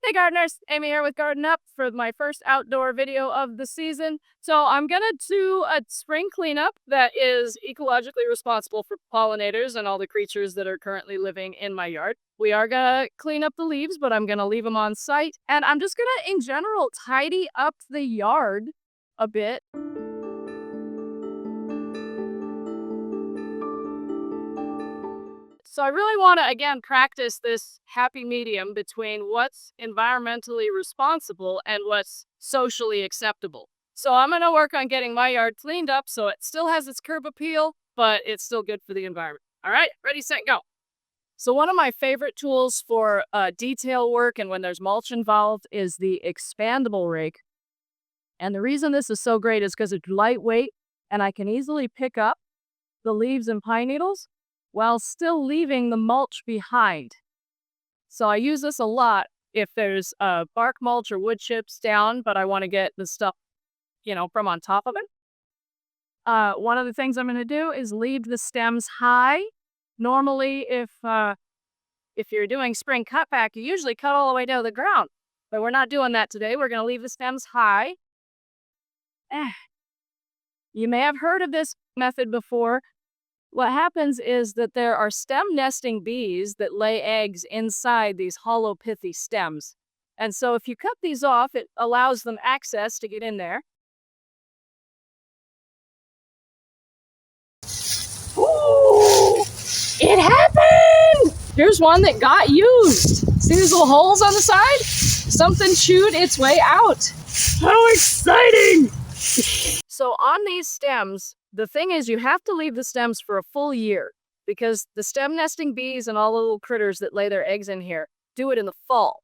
Hey gardeners, Amy here with Garden Up for my first outdoor video of the season. So I'm gonna do a spring cleanup that is ecologically responsible for pollinators and all the creatures that are currently living in my yard. We are gonna clean up the leaves, but I'm gonna leave them on site. And I'm just gonna, in general, tidy up the yard a bit. So I really want to, again, practice this happy medium between what's environmentally responsible and what's socially acceptable. So I'm going to work on getting my yard cleaned up so it still has its curb appeal, but it's still good for the environment. All right, ready, set, go. So one of my favorite tools for detail work and when there's mulch involved is the expandable rake. And the reason this is so great is because it's lightweight and I can easily pick up the leaves and pine needles while still leaving the mulch behind. So I use this a lot if there's bark mulch or wood chips down, but I want to get the stuff, from on top of it. One of the things I'm going to do is leave the stems high. Normally, if you're doing spring cutback, you usually cut all the way down to the ground, but we're not doing that today. We're going to leave the stems high. You may have heard of this method before. What happens is that there are stem nesting bees that lay eggs inside these hollow pithy stems. And so if you cut these off, it allows them access to get in there. Ooh, it happened! Here's one that got used. See these little holes on the side? Something chewed its way out. How exciting! So on these stems, the thing is you have to leave the stems for a full year because the stem nesting bees and all the little critters that lay their eggs in here do it in the fall.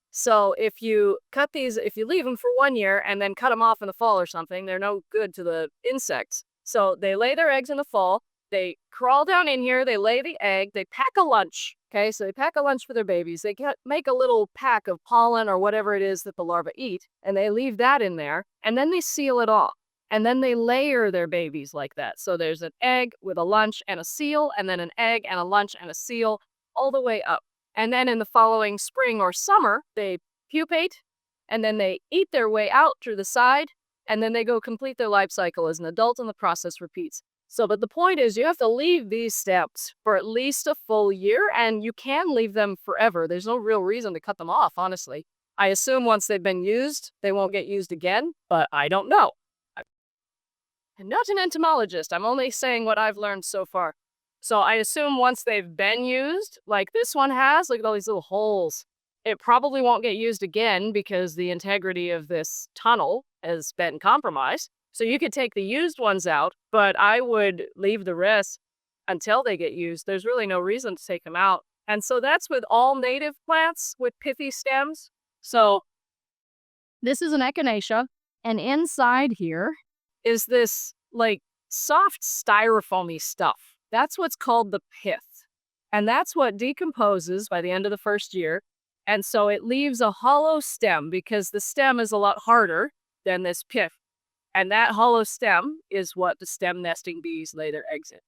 So if you leave them for 1 year and then cut them off in the fall or something, they're no good to the insects. So they lay their eggs in the fall, they crawl down in here, they lay the egg, they pack a lunch. Okay, so they pack a lunch for their babies. They make a little pack of pollen or whatever it is that the larvae eat, and they leave that in there, and then they seal it off. And then they layer their babies like that. So there's an egg with a lunch and a seal, and then an egg and a lunch and a seal, all the way up. And then in the following spring or summer, they pupate, and then they eat their way out through the side, and then they go complete their life cycle as an adult, and the process repeats. So, but the point is you have to leave these stems for at least a full year, and you can leave them forever. There's no real reason to cut them off, honestly. I assume once they've been used, they won't get used again, but I don't know. I'm not an entomologist. I'm only saying what I've learned so far. So I assume once they've been used, like this one has, look at all these little holes. It probably won't get used again because the integrity of this tunnel has been compromised. So you could take the used ones out, but I would leave the rest until they get used. There's really no reason to take them out. And so that's with all native plants with pithy stems. So this is an echinacea, and inside here is this like soft styrofoamy stuff. That's what's called the pith. And that's what decomposes by the end of the first year. And so it leaves a hollow stem because the stem is a lot harder than this pith. And that hollow stem is what the stem nesting bees lay their eggs in.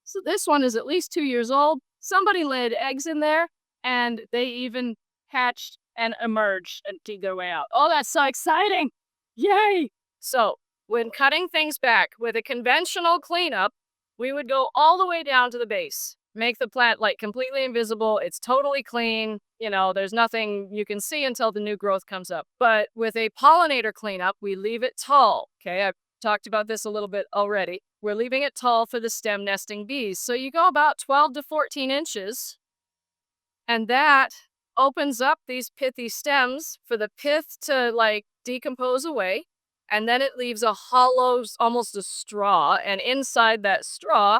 So this one is at least 2 years old. Somebody laid eggs in there and they even hatched and emerged and dig their way out. Oh, that's so exciting. Yay. So when cutting things back with a conventional cleanup, we would go all the way down to the base, make the plant like completely invisible. It's totally clean. There's nothing you can see until the new growth comes up. But with a pollinator cleanup, we leave it tall. Okay, I've talked about this a little bit already. We're leaving it tall for the stem nesting bees. So you go about 12 to 14 inches, and that opens up these pithy stems for the pith to like decompose away. And then it leaves a hollow, almost a straw. And inside that straw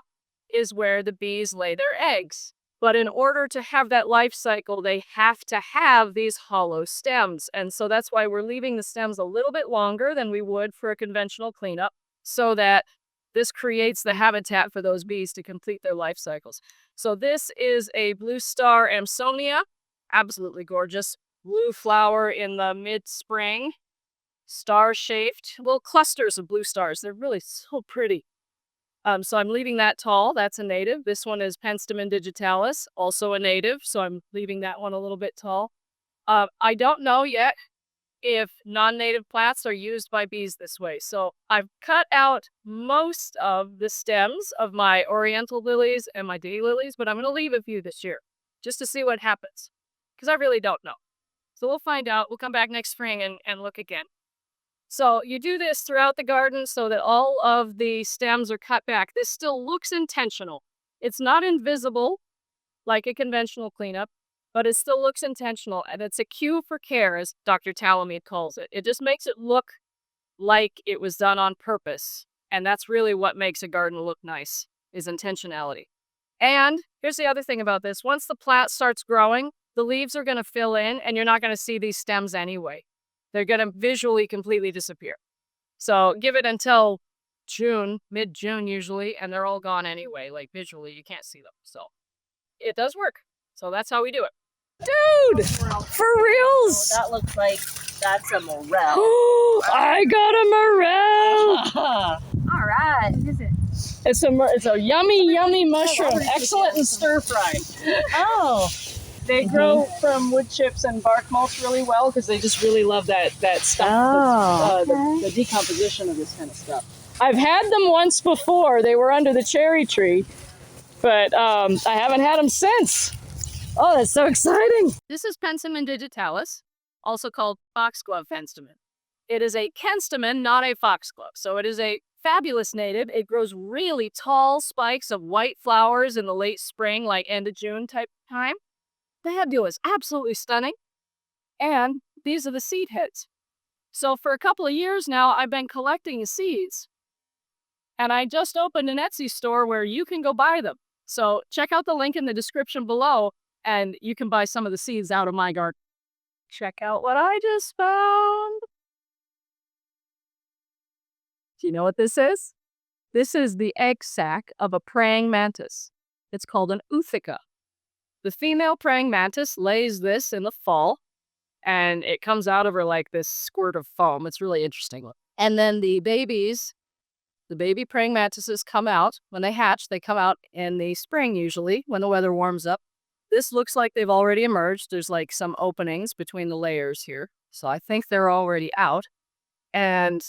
is where the bees lay their eggs. But in order to have that life cycle, they have to have these hollow stems. And so that's why we're leaving the stems a little bit longer than we would for a conventional cleanup, so that this creates the habitat for those bees to complete their life cycles. So this is a blue star Amsonia, absolutely gorgeous. Blue flower in the mid-spring. Star-shaped, little clusters of blue stars. They're really so pretty. So I'm leaving that tall. That's a native. This one is Penstemon digitalis, also a native. So I'm leaving that one a little bit tall. I don't know yet if non-native plants are used by bees this way. So I've cut out most of the stems of my oriental lilies and my daylilies, but I'm going to leave a few this year just to see what happens because I really don't know. So we'll find out. We'll come back next spring and look again. So you do this throughout the garden so that all of the stems are cut back. This still looks intentional. It's not invisible like a conventional cleanup, but it still looks intentional. And it's a cue for care, as Dr. Talamid calls it. It just makes it look like it was done on purpose. And that's really what makes a garden look nice, is intentionality. And here's the other thing about this. Once the plant starts growing, the leaves are going to fill in and you're not going to see these stems anyway. They're going to visually completely disappear. So give it until June, mid-June usually, and they're all gone anyway. Like visually, you can't see them. So it does work. So that's how we do it. Dude, for reals. That looks like that's a morel. I got a morel. All right. What is it? It's a yummy mushroom. Excellent in stir fry. Oh. They grow from wood chips and bark mulch really well because they just really love that stuff. Oh, okay. The decomposition of this kind of stuff. I've had them once before. They were under the cherry tree, but I haven't had them since. Oh, that's so exciting. This is Penstemon digitalis, also called foxglove penstemon. It is a Penstemon, not a foxglove. So it is a fabulous native. It grows really tall spikes of white flowers in the late spring, like end of June type time. The head deal is absolutely stunning. And these are the seed heads. So for a couple of years now, I've been collecting seeds. And I just opened an Etsy store where you can go buy them. So check out the link in the description below and you can buy some of the seeds out of my garden. Check out what I just found. Do you know what this is? This is the egg sac of a praying mantis. It's called an ootheca. The female praying mantis lays this in the fall, and it comes out of her like this squirt of foam. It's really interesting. And then the baby praying mantises come out. When they hatch, they come out in the spring usually, when the weather warms up. This looks like they've already emerged. There's like some openings between the layers here. So I think they're already out. And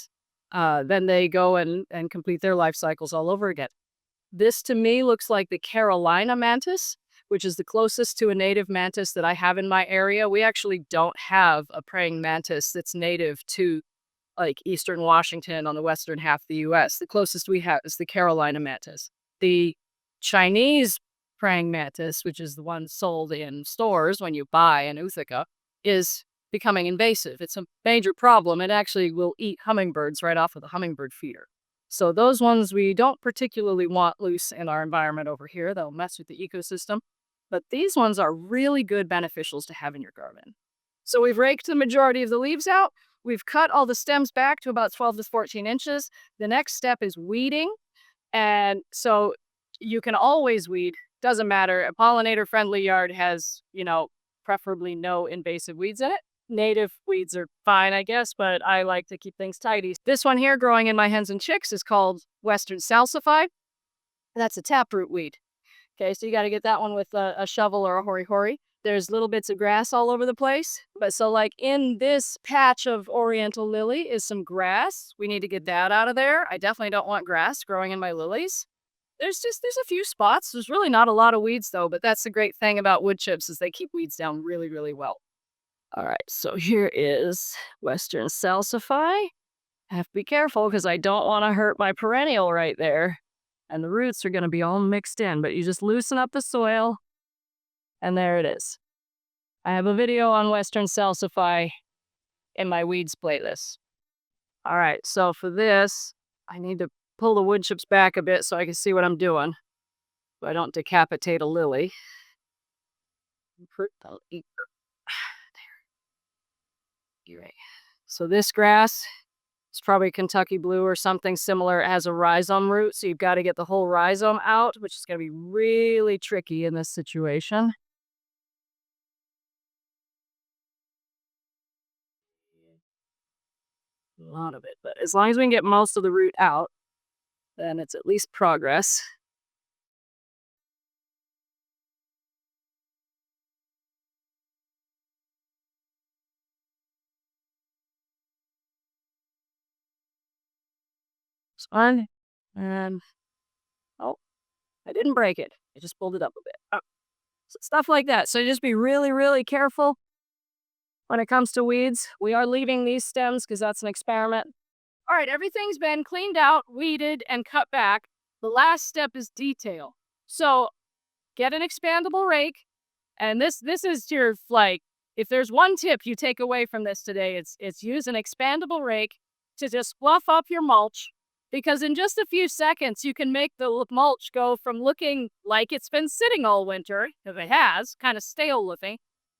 then they go and complete their life cycles all over again. This to me looks like the Carolina mantis, which is the closest to a native mantis that I have in my area. We actually don't have a praying mantis that's native to like eastern Washington on the western half of the U.S. The closest we have is the Carolina mantis. The Chinese praying mantis, which is the one sold in stores when you buy an ootheca, is becoming invasive. It's a major problem. It actually will eat hummingbirds right off of the hummingbird feeder. So those ones we don't particularly want loose in our environment over here. They'll mess with the ecosystem. But these ones are really good beneficials to have in your garden. So we've raked the majority of the leaves out. We've cut all the stems back to about 12 to 14 inches. The next step is weeding. And so you can always weed. Doesn't matter. A pollinator-friendly yard has, preferably no invasive weeds in it. Native weeds are fine, I guess, but I like to keep things tidy. This one here growing in my hens and chicks is called Western Salsify. That's a taproot weed. Okay, so you got to get that one with a shovel or a hori-hori. There's little bits of grass all over the place. But so like in this patch of oriental lily is some grass. We need to get that out of there. I definitely don't want grass growing in my lilies. There's a few spots. There's really not a lot of weeds though, but that's the great thing about wood chips is they keep weeds down really, really well. All right, so here is Western Salsify. I have to be careful because I don't want to hurt my perennial right there. And the roots are going to be all mixed in, but you just loosen up the soil, and there it is. I have a video on Western Salsify in my weeds playlist. All right, so for this, I need to pull the wood chips back a bit so I can see what I'm doing, so I don't decapitate a lily. I'll eat her. There. You're right. So this grass, it's probably Kentucky blue or something similar. It has a rhizome root, so you've got to get the whole rhizome out, which is going to be really tricky in this situation. A lot of it, but as long as we can get most of the root out, then it's at least progress. This one. And, oh, I didn't break it. I just pulled it up a bit. So stuff like that. So just be really, really careful when it comes to weeds. We are leaving these stems because that's an experiment. All right, everything's been cleaned out, weeded, and cut back. The last step is detail. So get an expandable rake. And this is your, like, if there's one tip you take away from this today, it's use an expandable rake to just fluff up your mulch, because in just a few seconds you can make the mulch go from looking like it's been sitting all winter, if it has, kind of stale looking,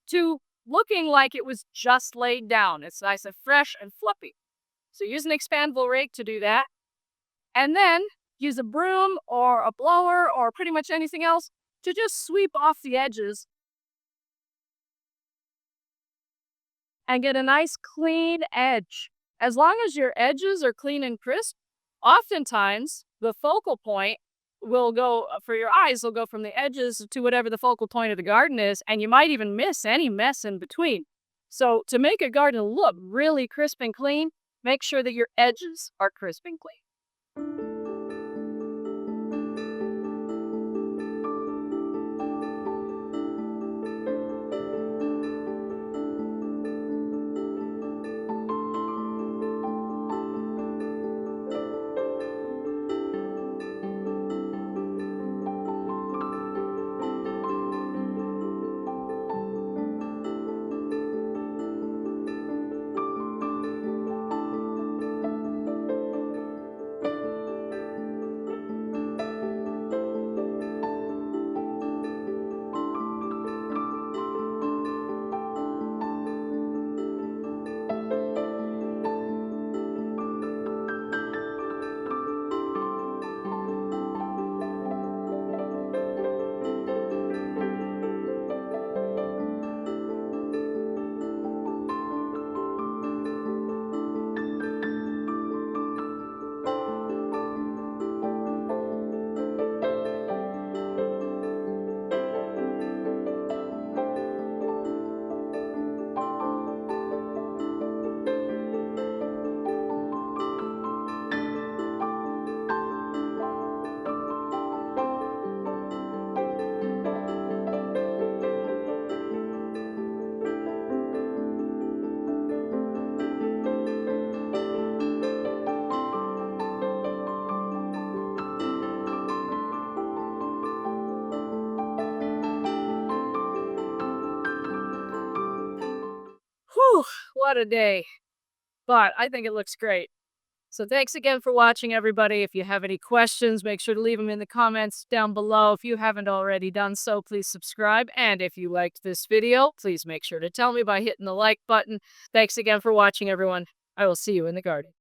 to looking like it was just laid down. It's nice and fresh and fluffy. So use an expandable rake to do that. And then use a broom or a blower or pretty much anything else to just sweep off the edges and get a nice clean edge. As long as your edges are clean and crisp, oftentimes the focal point will go, for your eyes, will go from the edges to whatever the focal point of the garden is, and you might even miss any mess in between. So to make a garden look really crisp and clean, make sure that your edges are crisp and clean. Whew, what a day. But I think it looks great. So thanks again for watching, everybody. If you have any questions, make sure to leave them in the comments down below. If you haven't already done so, please subscribe. And if you liked this video, please make sure to tell me by hitting the like button. Thanks again for watching, everyone. I will see you in the garden.